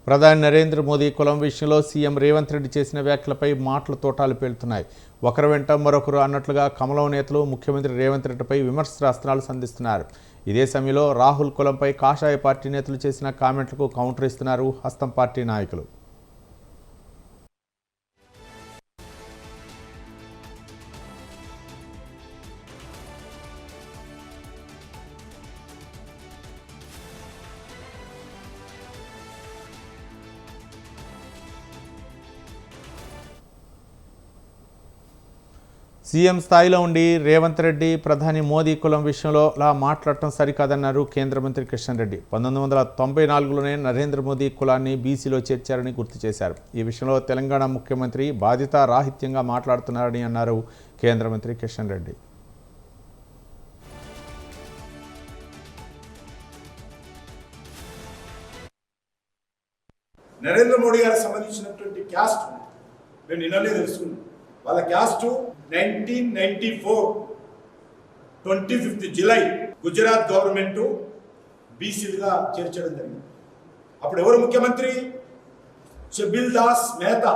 ప్రధాని నరేంద్ర మోదీ కులం విషయంలో సీఎం రేవంత్ రెడ్డి చేసిన వ్యాఖ్యలపై మాటలు తోటాలు పేలుతున్నాయి. ఒకరి వెంట మరొకరు అన్నట్లుగా కమలం నేతలు ముఖ్యమంత్రి రేవంత్ రెడ్డిపై విమర్శనాస్త్రాలు సంధిస్తున్నారు. ఇదే సమయంలో రాహుల్ కులంపై కాషాయ పార్టీ నేతలు చేసిన కామెంట్లకు కౌంటర్ ఇస్తున్నారు హస్తం పార్టీ నాయకులు. సీఎం స్థాయిలో ఉండి రేవంత్ రెడ్డి ప్రధాని మోదీ కులం విషయంలో ఇలా మాట్లాడటం సరికాదన్నారు కేంద్ర మంత్రి కిషన్ రెడ్డి. 1994లోనే నరేంద్ర మోదీ కులాన్ని బీసీలో చేర్చారని గుర్తు చేశారు. ఈ విషయంలో తెలంగాణ ముఖ్యమంత్రి బాధ్యతారాహిత్యంగా మాట్లాడుతున్నారని అన్నారు కేంద్ర మంత్రి కిషన్ రెడ్డి. నరేంద్ర మోడీ గారికి సంబంధించినటువంటి క్యాస్ట్ నేను నిన్ననే తెలుసుకున్నాను. వాళ్ళ caste 1994 25th July Gujarat government బీసీలుగా చేర్చడం జరిగింది. అప్పుడు ఎవరు ముఖ్యమంత్రి? షబీల్ దాస్ మెహతా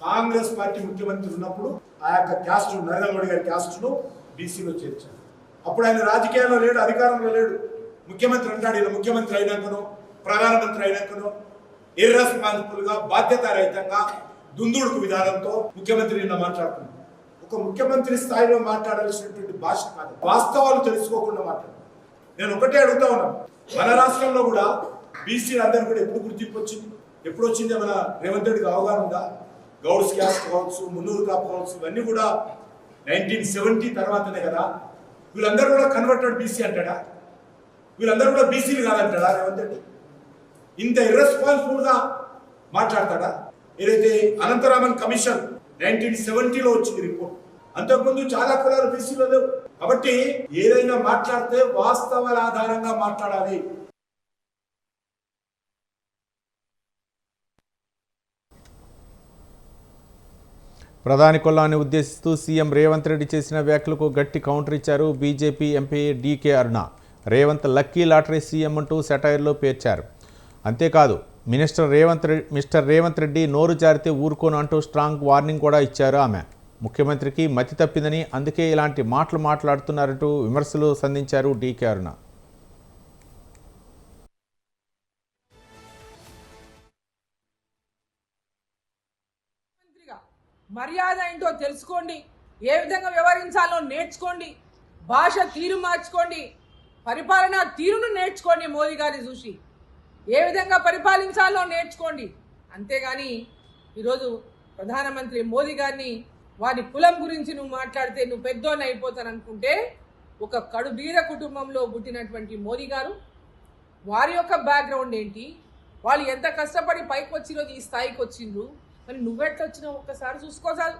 కాంగ్రెస్ పార్టీ ముఖ్యమంత్రి ఉన్నప్పుడు ఆ యొక్క క్యాస్ట్ నరేంద్ర మోడీ గారి క్యాస్ట్ను బీసీలో చేర్చారు. అప్పుడు ఆయన రాజకీయాల్లో లేడు, అధికారంలో లేడు. ముఖ్యమంత్రి అంటాడు, ఇలా ముఖ్యమంత్రి అయినాకనో ప్రధానమంత్రి అయినాకనో ఇర్రెస్పాన్సిబుల్గా బాధ్యతారహితంగా దుందుడుకు విధానంతో ముఖ్యమంత్రి నిన్న మాట్లాడుతున్నారు. ఒక ముఖ్యమంత్రి స్థాయిలో మాట్లాడాల్సినటువంటి భాష కాదు, వాస్తవాలు తెలుసుకోకుండా మాట్లాడు. నేను ఒకటే అడుగుతా ఉన్నాను, మన రాష్ట్రంలో కూడా బీసీలు అందరూ కూడా ఎప్పుడు గుర్తింపు వచ్చింది? ఎప్పుడు వచ్చింది? మన రేవంత్ రెడ్డికి అవగాహన ఉందా? గౌడ్స్ క్యాస్ట్ కావచ్చు, మున్నూరు కాపు కావచ్చు, ఇవన్నీ కూడా 1970 తర్వాతనే కదా. వీళ్ళందరూ కూడా కన్వర్టెడ్ బీసీ అంటాడా? వీళ్ళందరూ కూడా బీసీలు కాదంటాడా రేవంత్ రెడ్డి? ఇంత ఇర్రెస్పాన్సిబుల్గా మాట్లాడతాడా? ఏదైతే అనంతరామన్ కమిషన్ 1970లో వచ్చింది రిపోర్ట్, అంతకుముందు చాలా కులాలు బీసీలో లేవు. కాబట్టి ఏదైనా మాట్లాడితే వాస్తవాల ఆధారంగా మాట్లాడాలి. ప్రధాని కులాన్ని ఉద్దేశిస్తూ సీఎం రేవంత్ రెడ్డి చేసిన వ్యాఖ్యలకు గట్టి కౌంటర్ ఇచ్చారు బీజేపీ ఎంపీ డీకే అరుణ. రేవంత్ లక్కీ లాటరీ సీఎం అంటూ సెటైర్లో పేర్చారు. అంతేకాదు మిస్టర్ రేవంత్ రెడ్డి నోరు జారితే ఊరుకోను అంటూ స్ట్రాంగ్ వార్నింగ్ కూడా ఇచ్చారు ఆమె. ముఖ్యమంత్రికి మతి తప్పిందని అందుకే ఇలాంటి మాటలు మాట్లాడుతున్నారంటూ విమర్శలు సంధించారు డీకే అరుణ. మర్యాద ఏంటో తెలుసుకోండి, ఏ విధంగా వ్యవహరించాలో నేర్చుకోండి, భాష తీరు మార్చుకోండి, పరిపాలనా తీరును నేర్చుకోండి, మోదీ గారిని చూసి ఏ విధంగా పరిపాలించాలో నేర్చుకోండి. అంతేగాని ఈరోజు ప్రధానమంత్రి మోదీ గారిని వారి కులం గురించి నువ్వు మాట్లాడితే నువ్వు పెద్దోని అయిపోతాననుకుంటే, ఒక కడుబీద కుటుంబంలో పుట్టినటువంటి మోదీ గారు వారి యొక్క బ్యాక్గ్రౌండ్ ఏంటి, వాళ్ళు ఎంత కష్టపడి పైకి వచ్చిరోజు ఈ స్థాయికి వచ్చిండ్రు, మరి నువ్వెట్లా వచ్చినావు ఒక్కసారి చూసుకో. చాలు,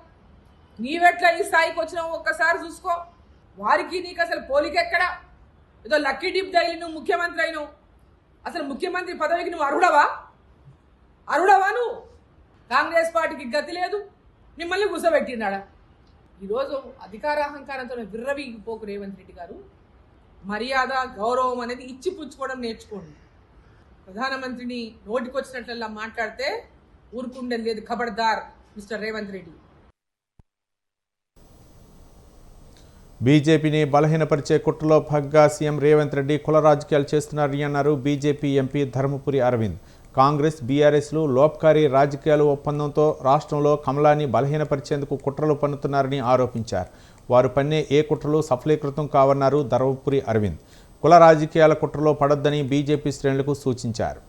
నీవెట్లా ఈ స్థాయికి వచ్చినావు ఒక్కసారి చూసుకో. వారికి నీకు అసలు పోలికెక్కడా? ఏదో లక్కీ డిప్ డైలీ నువ్వు ముఖ్యమంత్రి అయినావు. అసలు ముఖ్యమంత్రి పదవికి నువ్వు అర్హుడవా? నువ్వు కాంగ్రెస్ పార్టీకి గతి లేదు, మిమ్మల్ని కూర్చోబెట్టినాడా? ఈరోజు అధికారాహంకారంతో విర్రవీగిపోకు రేవంత్ రెడ్డి గారు. మర్యాద గౌరవం అనేది ఇచ్చి పుచ్చుకోవడం నేర్చుకోండి. ప్రధానమంత్రిని నోటికొచ్చినట్లల్లా మాట్లాడితే ఊరుకుండేది లేదు. ఖబర్దార్ మిస్టర్ రేవంత్ రెడ్డి. బీజేపీని బలహీనపరిచే కుట్రలో భాగంగా సీఎం రేవంత్ రెడ్డి కుల రాజకీయాలు చేస్తున్నారని అన్నారు బీజేపీ ఎంపీ ధర్మపురి అరవింద్. కాంగ్రెస్ బీఆర్ఎస్లు లోపకారీ రాజకీయాలు ఒప్పందంతో రాష్ట్రంలో కమలాన్ని బలహీనపరిచేందుకు కుట్రలు పన్నుతున్నారని ఆరోపించారు. వారు పన్నే ఏ కుట్రలు సఫలీకృతం కావన్నారు ధర్మపురి అరవింద్. కుల రాజకీయాల కుట్రలో పడొద్దని బీజేపీ శ్రేణులకు సూచించారు.